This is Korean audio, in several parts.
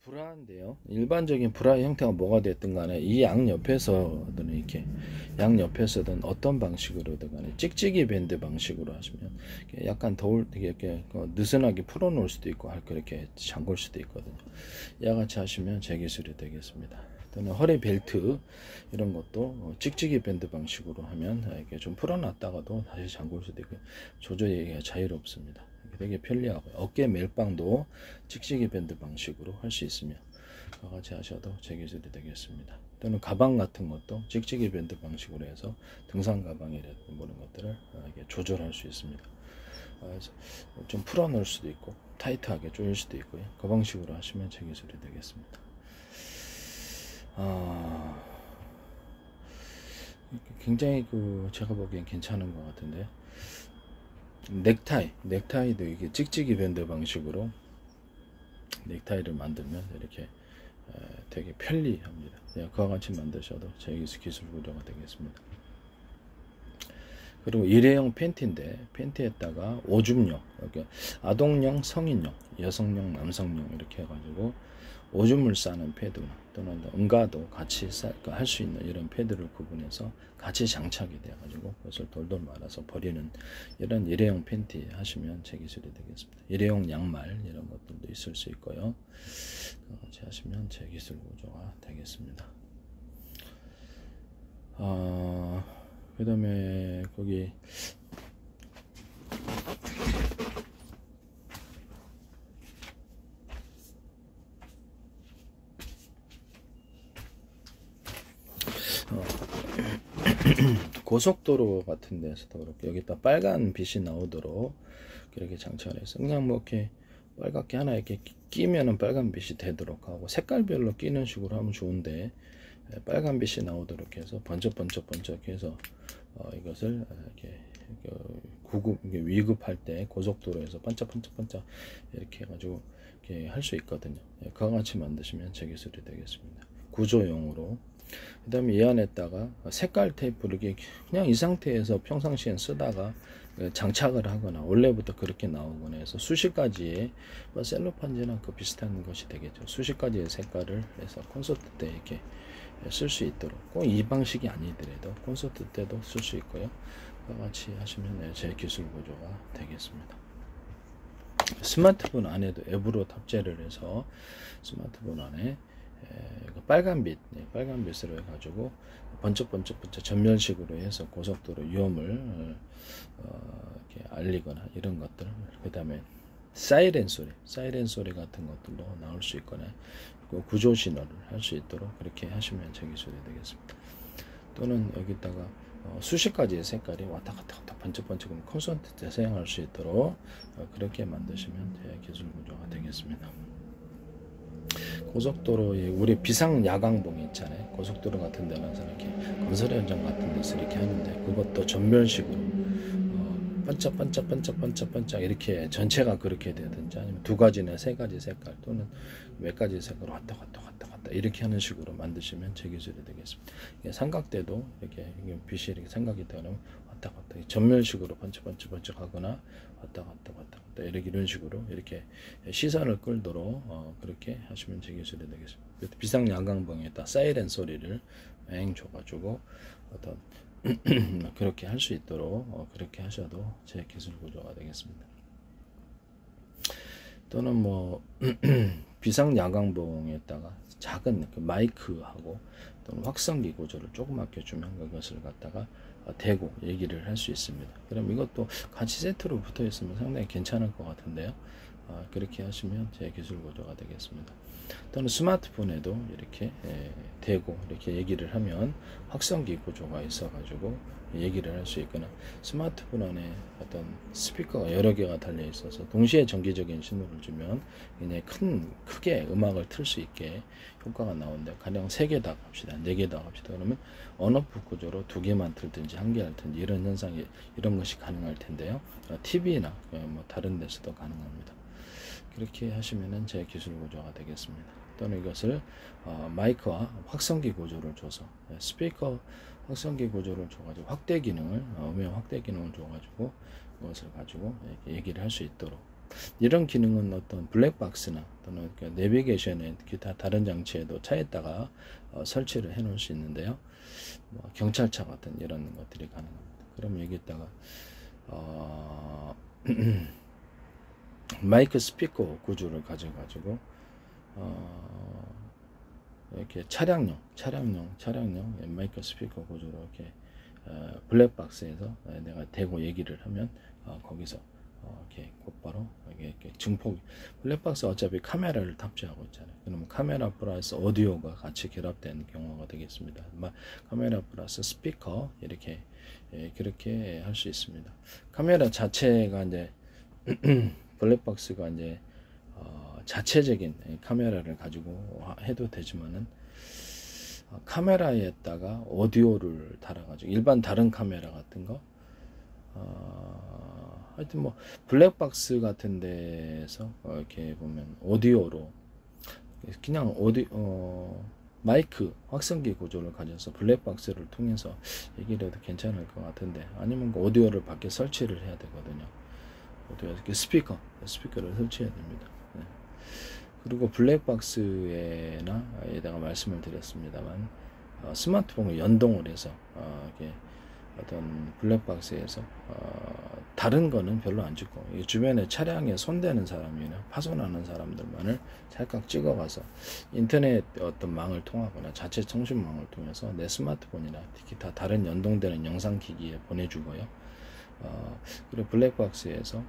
브라인데요. 일반적인 브라의 형태가 뭐가 됐든 간에 이 양옆에서든 이렇게 양옆에서든 어떤 방식으로든 간에 찍찍이 밴드 방식으로 하시면 약간 이렇게 느슨하게 풀어놓을 수도 있고 그렇게 잠글 수도 있거든요. 이와같이 하시면 제 기술이 되겠습니다. 또는 허리 벨트 이런 것도 찍찍이 밴드 방식으로 하면 이렇게 좀 풀어놨다가도 다시 잠글 수도 있고 조절이 자유롭습니다. 되게 편리하고요. 어깨 멜빵도 찍찍이 밴드 방식으로 할 수 있으며 같이 하셔도 제 기술이 되겠습니다. 또는 가방 같은 것도 찍찍이 밴드 방식으로 해서 등산 가방이라든지 모든 것들을 조절할 수 있습니다. 그래서 좀 풀어놓을 수도 있고 타이트하게 조일 수도 있고요. 그 방식으로 하시면 제 기술이 되겠습니다. 굉장히 제가 보기엔 괜찮은 것 같은데요. 넥타이도 이게 찍찍이 밴드 방식으로 넥타이를 만들면 이렇게 되게 편리합니다. 그와 같이 만드셔도 제 기술 구조가 되겠습니다. 그리고 일회용 팬티인데 팬티에다가 오줌용, 아동용, 성인용, 여성용, 남성용 이렇게 해가지고 오줌을 싸는 패드나 또는 응가도 같이 할 수 있는 이런 패드를 구분해서 같이 장착이 돼가지고 그것을 돌돌 말아서 버리는 이런 일회용 팬티 하시면 제 기술이 되겠습니다. 일회용 양말 이런 것들도 있을 수 있고요. 같이 하시면 제 기술 구조가 되겠습니다. 그 다음에 거기 고속도로 같은 데서도 그렇게 여기다 빨간 빛이 나오도록 그렇게 장착을 해서 그냥 뭐 이렇게 빨갛게 하나 이렇게 끼면은 빨간 빛이 되도록 하고 색깔별로 끼는 식으로 하면 좋은데 빨간 빛이 나오도록 해서 번쩍번쩍 해서 이것을 이렇게 위급할 때 고속도로에서 반짝반짝 이렇게 해가지고 이렇게 할 수 있거든요. 그와 같이 만드시면 제 기술이 되겠습니다. 구조용으로. 그 다음에 이 안에다가 색깔 테이프를 그냥 이 상태에서 평상시엔 쓰다가 장착을 하거나 원래부터 그렇게 나오거나 해서 수십 가지의 셀로판지나 그 비슷한 것이 되겠죠. 수십 가지의 색깔을 해서 콘서트 때 이렇게 쓸 수 있도록 꼭 이 방식이 아니더라도 콘서트 때도 쓸 수 있고요. 그와 같이 하시면 제 기술 구조가 되겠습니다. 스마트폰 안에도 앱으로 탑재를 해서 스마트폰 안에 빨간 빛으로 해가지고 번쩍번쩍 전면식으로 해서 고속도로 위험을 이렇게 알리거나 이런 것들, 그 다음에 사이렌 소리 같은 것들도 나올 수 있거나 구조 신호를 할 수 있도록 그렇게 하시면 제 기술이 되겠습니다. 또는 여기다가 수십 가지의 색깔이 왔다 갔다 번쩍번쩍 콘서트 때 사용할 수 있도록 그렇게 만드시면 제 기술 구조가 되겠습니다. 고속도로에 우리 비상 야광봉 있잖아요. 고속도로 같은 데는 이렇게 건설 현장 같은 데서 이렇게 하는데 그것도 전면식으로 반짝반짝 이렇게 전체가 그렇게 되든지 아니면 두 가지나 세 가지 색깔 또는 몇 가지 색깔 왔다 갔다 이렇게 하는 식으로 만드시면 제 기술이 되겠습니다. 삼각대도 이렇게 빛이 이렇게 삼각이 되면 왔다 갔다 전면식으로 반짝반짝 하거나 왔다 갔다 이런 식으로 이렇게 시선을 끌도록 그렇게 하시면 제 기술이 되겠습니다. 비상 야광봉에다 사이렌 소리를 줘가지고 어떤 그렇게 할 수 있도록 그렇게 하셔도 제 기술 구조가 되겠습니다. 또는 뭐 비상 야광봉에다가 작은 마이크하고 또는 확성기 구조를 조그맣게 주면 그것을 갖다가 대고 얘기를 할 수 있습니다. 그럼 이것도 같이 세트로 붙어 있으면 상당히 괜찮을 것 같은데요. 그렇게 하시면 제 기술 구조가 되겠습니다. 또는 스마트폰에도 이렇게 대고 이렇게 얘기를 하면 확성기 구조가 있어 가지고 얘기를 할 수 있거나 스마트폰 안에 어떤 스피커가 여러 개가 달려 있어서 동시에 정기적인 신호를 주면 굉장히 크게 음악을 틀 수 있게 효과가 나오는데 가령 3개다 합시다, 4개다 합시다. 그러면 언오프 구조로 2개만 틀든지 1개 할 텐데 이런 현상이 이런 것이 가능할 텐데요. TV나 뭐 다른 데서도 가능합니다. 그렇게 하시면은 제 기술 구조가 되겠습니다. 또는 이것을 마이크와 확성기 구조를 줘서 스피커 확성기 구조를 줘가지고 확대 기능을 음영 확대 기능을 줘가지고 그것을 가지고 얘기를 할 수 있도록 이런 기능은 어떤 블랙박스나 또는 내비게이션의 기타 다른 장치에도 차에다가 설치를 해 놓을 수 있는데요. 뭐 경찰차 같은 이런 것들이 가능합니다. 그럼 여기다가 마이크 스피커 구조를 가져가지고 이렇게 차량용 마이크 스피커 구조로 이렇게 블랙박스에서 내가 대고 얘기를 하면 거기서 이렇게 곧바로 이렇게 증폭. 블랙박스 어차피 카메라를 탑재하고 있잖아요. 그러면 카메라 플러스 오디오가 같이 결합된 경우가 되겠습니다. 카메라 플러스 스피커 이렇게 그렇게 할 수 있습니다. 카메라 자체가 이제 블랙박스가 이제 자체적인 카메라를 가지고 해도 되지만은 카메라에다가 오디오를 달아가지고 일반 다른 카메라 같은 거 하여튼 뭐 블랙박스 같은 데서 이렇게 보면 오디오로 그냥 마이크 확성기 구조를 가져서 블랙박스를 통해서 얘기를 해도 괜찮을 것 같은데, 아니면 그 오디오를 밖에 설치를 해야 되거든요. 오디오 이렇게 스피커를 설치해야 됩니다. 네. 그리고 블랙박스에나 에다가 말씀을 드렸습니다만 스마트폰을 연동을 해서 이렇게 어떤 블랙박스에서 다른 거는 별로 안 찍고 주변에 차량에 손대는 사람이나 파손하는 사람들만을 찰칵 찍어가서 인터넷 어떤 망을 통하거나 자체 통신망을 통해서 내 스마트폰이나 기타 다른 연동되는 영상 기기에 보내주고요. 그리고 블랙박스에서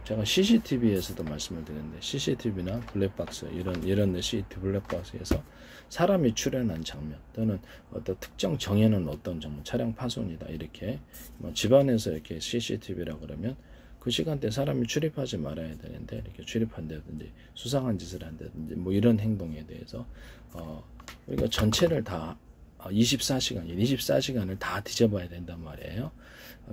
제가 CCTV에서도 말씀을 드렸는데, CCTV나 블랙박스 이런 CCTV 블랙박스에서 사람이 출연한 장면 또는 어떤 특정 정해놓은 어떤 장면, 차량 파손이다 이렇게 뭐 집안에서 이렇게 CCTV라 그러면 그 시간대 사람이 출입하지 말아야 되는데 이렇게 출입한다든지 수상한 짓을 한다든지 뭐 이런 행동에 대해서 우리가 전체를 다 24시간을 다 뒤져봐야 된단 말이에요.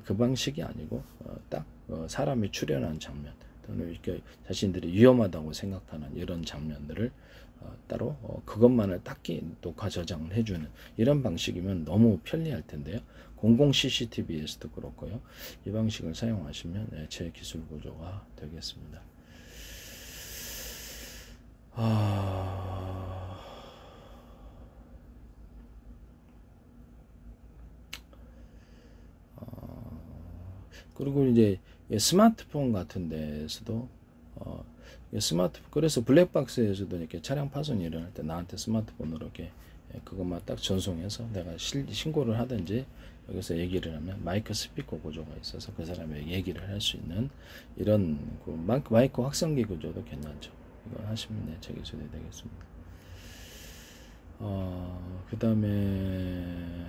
그 방식이 아니고 딱 사람이 출연한 장면 또는 이렇게 자신들이 위험하다고 생각하는 이런 장면들을 따로 그것만을 딱 녹화 저장을 해주는 이런 방식이면 너무 편리할 텐데요. 공공 CCTV에서도 그렇고요. 이 방식을 사용하시면 제 기술 구조가 되겠습니다. 그리고 이제 스마트폰 같은 데에서도 그래서 블랙박스에서도 이렇게 차량 파손이 일어날 때 나한테 스마트폰으로 이렇게 그것만 딱 전송해서 내가 신고를 하든지 여기서 얘기를 하면 마이크 스피커 구조가 있어서 그 사람에게 얘기를 할 수 있는 이런 그 마이크 확성기 구조도 괜찮죠. 이거 하시면 제 기술이 되겠습니다. 그 다음에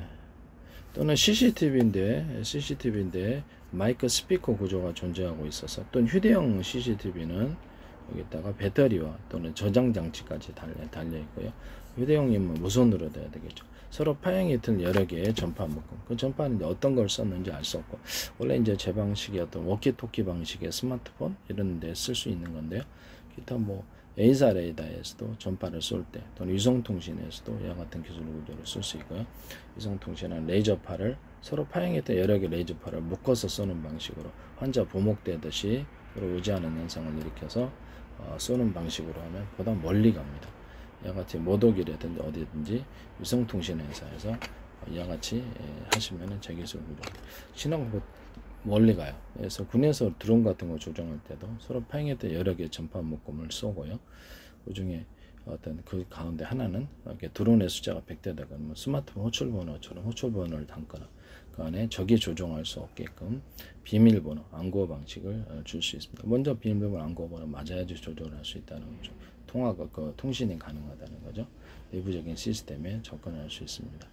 또는 CCTV인데 마이크 스피커 구조가 존재하고 있어서, 또는 휴대용 CCTV는 여기다가 배터리와 또는 저장 장치까지 달려 있고요. 휴대용이면 무선으로 돼야 되겠죠. 서로 파형이 든 여러 개의 전파 묶음. 그 전파는 이제 어떤 걸 썼는지 알 수 없고, 원래 이제 제 방식이 어떤 워키토키 방식의 스마트폰 이런 데 쓸 수 있는 건데요. 기타 뭐 A사 레이더에서도 전파를 쏠 때, 또는 위성통신에서도 이와 같은 기술 구조를 쓸 수 있고요. 위성통신은 레이저파를 서로 파형했던 여러 개 레이저파를 묶어서 쏘는 방식으로 환자 보목되듯이 서로 의지하는 현상을 일으켜서 쏘는 방식으로 하면 보다 멀리 갑니다. 이와 같이 모독이라든지 어디든지 위성통신 회사에서 이와 같이 하시면 제 기술 구조 신호가 멀리 가요. 그래서 군에서 드론 같은 거 조정할 때도 서로 파형했던 여러 개의 전파 묶음을 쏘고요. 그 중에 어떤 그 가운데 하나는 이렇게 드론의 숫자가 100대 되거나 뭐 스마트폰 호출번호처럼 호출번호를 담거나 그 안에 적이 조종할 수 없게끔 비밀번호,暗号 방식을 줄 수 있습니다. 먼저 비밀번호,暗号번호 맞아야지 조절을 할 수 있다는 거죠. 통화가 통신이 가능하다는 거죠. 내부적인 시스템에 접근할 수 있습니다.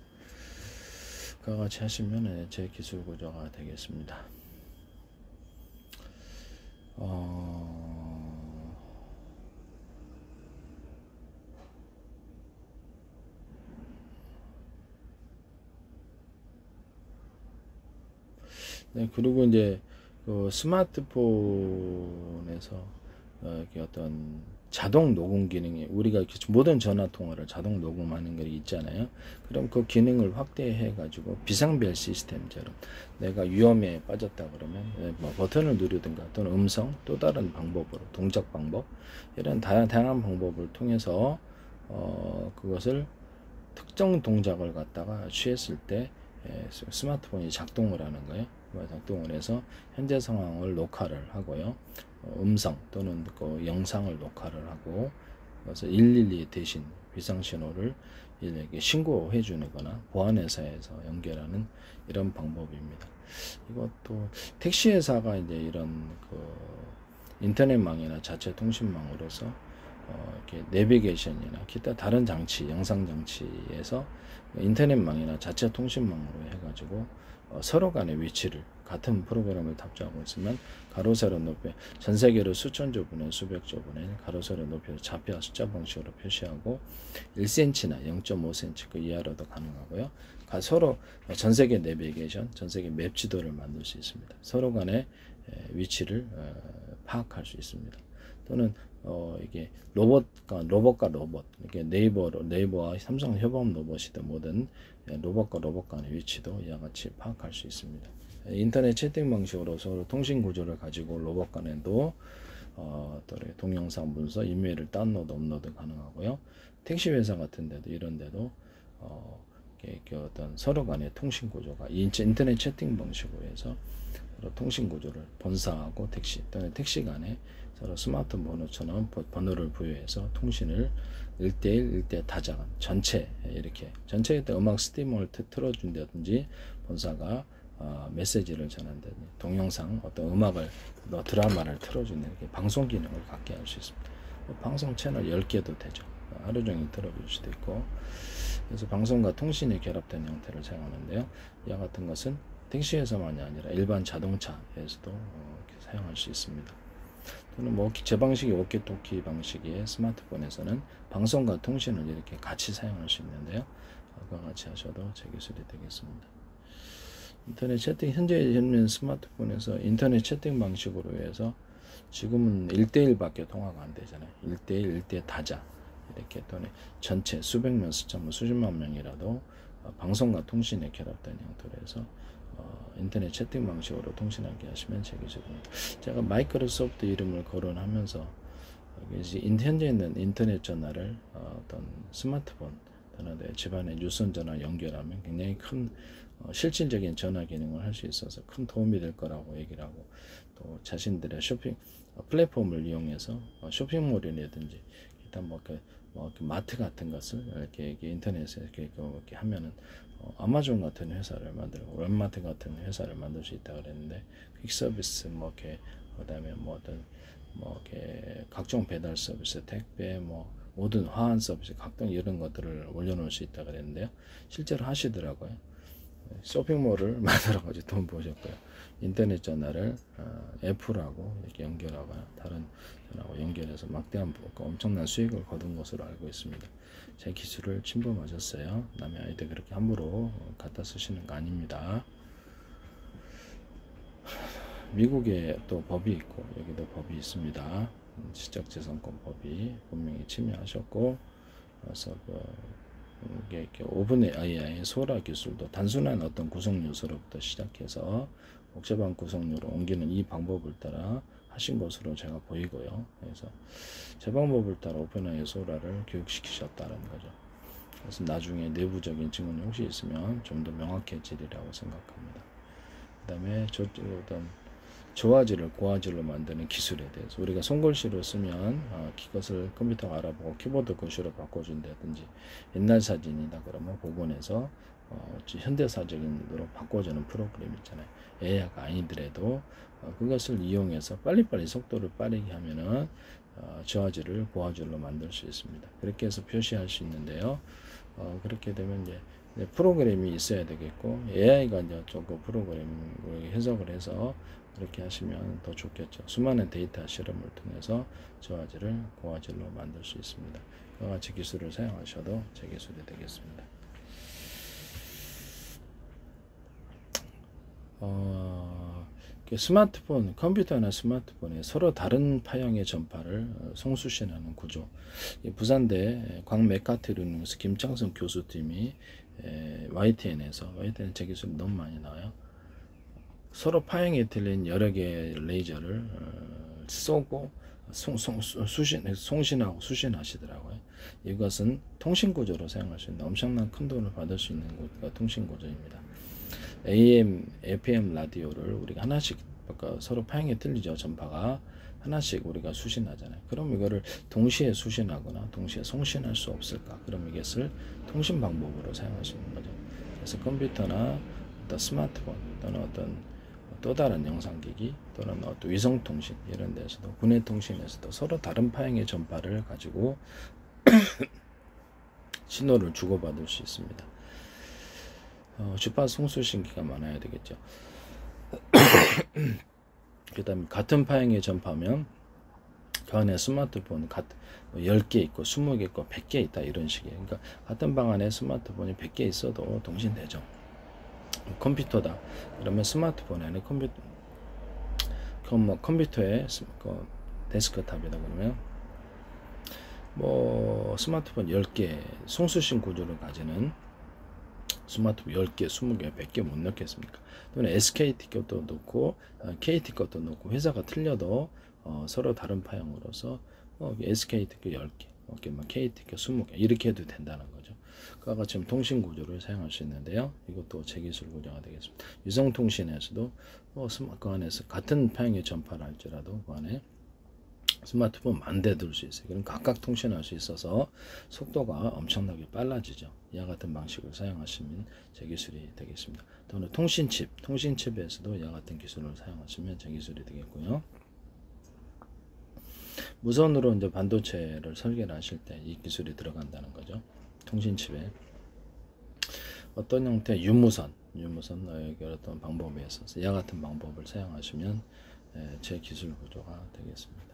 그와 같이 하시면 제 기술 구조가 되겠습니다. 네, 그리고 이제 그 스마트폰에서 이렇게 어떤 자동 녹음 기능이 우리가 모든 전화 통화를 자동 녹음하는 게 있잖아요. 그럼 그 기능을 확대해 가지고 비상벨 시스템처럼 내가 위험에 빠졌다 그러면 뭐 버튼을 누르든가 또는 음성 또 다른 방법으로 동작 방법 이런 다양한 방법을 통해서 그것을 특정 동작을 갖다가 취했을 때 스마트폰이 작동을 하는 거예요. 작동을 해서 현재 상황을 녹화를 하고요. 음성 또는 그 영상을 녹화를 하고 그래서 112 대신 비상신호를 이렇게 신고해 주거나 보안회사에서 연결하는 이런 방법입니다. 이것도 택시회사가 이제 이런 그 인터넷망이나 자체 통신망으로서 이렇게 내비게이션이나 기타 다른 장치, 영상 장치에서 인터넷망이나 자체 통신망으로 해가지고 서로 간의 위치를 같은 프로그램을 탑재하고 있으면 가로 세로 높여 전 세계로 수천조 분의 수백조 분의 가로 세로 높여 좌표 숫자 방식으로 표시하고 1cm나 0.5cm 그 이하로도 가능하고요. 서로 전 세계 내비게이션, 전 세계 맵 지도를 만들 수 있습니다. 서로 간의 위치를 파악할 수 있습니다. 또는 이게 로봇과 로봇 이렇게 네이버와 삼성 협업 로봇이든 뭐든 로봇과 로봇 간의 위치도 이와 같이 파악할 수 있습니다. 인터넷 채팅 방식으로 서로 통신 구조를 가지고 로봇 간에도 또 동영상 문서, 이메일을 다운로드, 업로드 가능하고요. 택시 회사 같은 데도 이런 데도 어떤 서로 간의 통신 구조가 인터넷 채팅 방식으로 해서 통신 구조를 본사하고 택시 또는 택시 간에 서로 스마트 번호처럼 번호를 부여해서 통신을 1대1, 1대 다자간 전체 이렇게 전체에 음악 스트리밍을 틀어준다든지 본사가 메시지를 전한다든지 동영상 어떤 음악을 드라마를 틀어주는 이렇게 방송 기능을 갖게 할 수 있습니다. 방송 채널 10개도 되죠. 하루 종일 틀어줄 수도 있고 그래서 방송과 통신이 결합된 형태를 사용하는데요. 이와 같은 것은 택시에서만이 아니라 일반 자동차에서도 사용할 수 있습니다. 또는 뭐 제 방식이 워키토키 방식의 스마트폰에서는 방송과 통신을 이렇게 같이 사용할 수 있는데요. 그와 같이 하셔도 제 기술이 되겠습니다. 인터넷 채팅 현재 스마트폰에서 인터넷 채팅 방식으로 해서 지금은 1대1밖에 통화가 안 되잖아요. 1대1, 1대 다자 이렇게 또는 전체 수백 명, 수십만 명이라도 방송과 통신에 결합된 형태로 해서 인터넷 채팅 방식으로 통신하게 하시면 제 기술입니다. 제가 마이크로소프트 이름을 거론하면서 현재 있는 인터넷 전화를 어떤 스마트폰 또는 집안의 유선 전화 연결하면 굉장히 큰 실질적인 전화 기능을 할 수 있어서 큰 도움이 될 거라고 얘기를 하고 또 자신들의 쇼핑 플랫폼을 이용해서 쇼핑몰이라든지 일단 뭐 마트 같은 것을 이렇게 인터넷에 이렇게 하면은 아마존 같은 회사를 만들고 웹마트 같은 회사를 만들 수 있다 그랬는데 퀵서비스 그다음에 이렇게 각종 배달 서비스 택배 모든 화환 서비스 각종 이런 것들을 올려놓을 수 있다 그랬는데요. 실제로 하시더라고요. 쇼핑몰을 만들어가지고 돈 버셨고요. 인터넷 전화를 애플하고 이렇게 연결하거나 다른 전화하고 연결해서 막대한 엄청난 수익을 거둔 것으로 알고 있습니다. 제 기술을 침범하셨어요. 남의 아이들 그렇게 함부로 갖다 쓰시는 거 아닙니다. 미국에 또 법이 있고 여기도 법이 있습니다. 지적재산권 법이 분명히 침해하셨고 그래서 이렇게 오븐 AI 소라 기술도 단순한 어떤 구성 요소로부터 시작해서 복잡한 구성료로 옮기는 이 방법을 따라 하신 것으로 제가 보이고요. 그래서 제 방법을 따라 오픈 AI 소라를 교육시키셨다는 거죠. 그래서 나중에 내부적인 증언이 혹시 있으면 좀 더 명확해지리라고 생각합니다. 그 다음에 어떤 저화질을 고화질로 만드는 기술에 대해서 우리가 손글씨로 쓰면 그것을 컴퓨터가 알아보고 키보드 글씨로 바꿔준다든지 옛날 사진이다 그러면 복원해서 현대사적인으로 바꿔주는 프로그램 있잖아요. AI가 아니더라도 그것을 이용해서 빨리빨리 속도를 빠르게 하면은 저화질을 고화질로 만들 수 있습니다. 그렇게 해서 표시할 수 있는데요. 그렇게 되면 이제 프로그램이 있어야 되겠고 AI가 이제 조금 프로그램을 해석을 해서 그렇게 하시면 더 좋겠죠. 수많은 데이터 실험을 통해서 저화질을 고화질로 만들 수 있습니다. 그와 같이 기술을 사용하셔도 제 기술이 되겠습니다. 스마트폰, 컴퓨터나 스마트폰에 서로 다른 파형의 전파를 송수신하는 구조. 부산대 광메카트리눅스 김창성 교수팀이 YTN에서 제 기술 너무 많이 나와요. 서로 파형이 틀린 여러 개의 레이저를 쏘고 송신하고 수신하시더라고요. 이것은 통신 구조로 사용할 수 있는 엄청난 큰 돈을 받을 수 있는 곳가 통신 구조입니다. AM, FM 라디오를 우리가 하나씩 서로 파형이 틀리죠. 전파가 하나씩 우리가 수신하잖아요. 그럼 이거를 동시에 수신하거나 동시에 송신할 수 없을까? 그럼 이것을 통신 방법으로 사용할 수 있는 거죠. 그래서 컴퓨터나 어떤 스마트폰 또는 어떤 또 다른 영상기기 또는 어떤 위성통신 이런 데서도 군해통신에서도 서로 다른 파형의 전파를 가지고 신호를 주고받을 수 있습니다. 주파수 송수신기가 많아야 되겠죠. 그 다음에 같은 파형의 전파면 그 안에 스마트폰 10개 있고 20개 있고 100개 있다 이런 식이에요. 그러니까 같은 방 안에 스마트폰이 100개 있어도 통신되죠. 컴퓨터다 그러면 스마트폰 안에 컴퓨터에 데스크탑이다 그러면 스마트폰 10개 송수신 구조를 가지는 스마트폰 10개, 20개, 100개 못 넣겠습니까? 또는 SKT 것도 넣고 KT 것도 넣고 회사가 틀려도 서로 다른 파형으로서 SKT 거 10개, KT 거 20개 이렇게 해도 된다는 거죠. 그와 지금 통신 구조를 사용할 수 있는데요. 이것도 제 기술 구조가 되겠습니다. 위성통신에서도 그 안에서 같은 파형의 전파를 할지라도 그 안에 스마트폰 10,000대 둘 수 있어요. 그럼 각각 통신할 수 있어서 속도가 엄청나게 빨라지죠. 이와 같은 방식을 사용하시면 제 기술이 되겠습니다. 또는 통신칩에서도 이와 같은 기술을 사용하시면 제 기술이 되겠고요. 무선으로 이제 반도체를 설계를 하실 때 이 기술이 들어간다는 거죠. 통신칩에 어떤 형태의 유무선 어떤 방법에 있어서 이와 같은 방법을 사용하시면 제 기술 구조가 되겠습니다.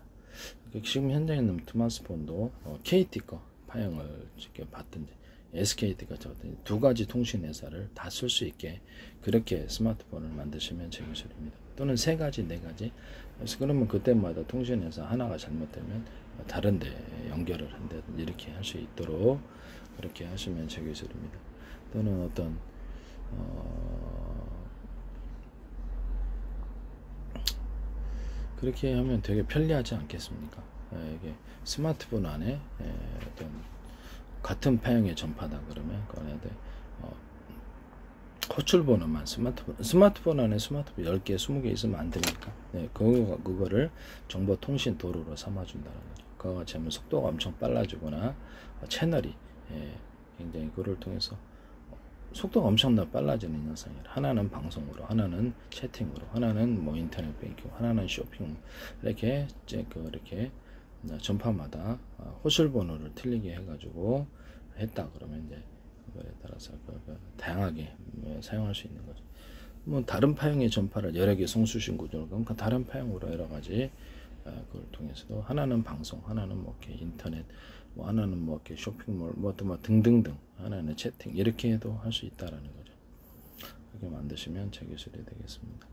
지금 현재 있는 스마트폰도 KT 거 파형을 받든지 SKT가 저든지 두 가지 통신 회사를 다 쓸 수 있게 그렇게 스마트폰을 만드시면 제 기술입니다. 또는 세 가지, 네 가지. 그래서 그러면 그때마다 통신 회사 하나가 잘못되면 다른데 연결을 한다든지 이렇게 할 수 있도록 그렇게 하시면 제 기술입니다. 또는 어떤 그렇게 하면 되게 편리하지 않겠습니까? 이게 스마트폰 안에 어떤 같은 파형의 전파다 그러면 그 안에 호출번호만 스마트폰 안에 스마트폰 10개, 20개 있으면 안 됩니까? 그거를 정보통신 도로로 삼아준다는 거죠. 그와 같이 하면 속도가 엄청 빨라지거나 채널이 굉장히 그걸 통해서 속도가 엄청나게 빨라지는 현상이에요. 하나는 방송으로, 하나는 채팅으로, 하나는 인터넷 뱅킹, 하나는 쇼핑 이렇게 전파마다 호출번호를 틀리게 해가지고 했다 그러면 이제 그거에 따라서 다양하게 사용할 수 있는 거죠. 다른 파형의 전파를 여러 개 송수신 구조를 그럼 다른 파형으로 여러 가지 그걸 통해서도 하나는 방송, 하나는 이렇게 인터넷, 하나는 이렇게 쇼핑몰, 또 등등등, 하나는 채팅 이렇게 해도 할 수 있다라는 거죠. 그렇게 만드시면 제 기술이 되겠습니다.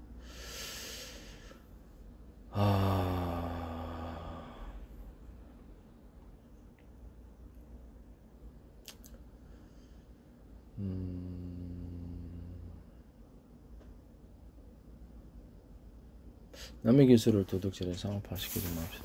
남의 기술을 도둑질해 상업화시키지 맙시다.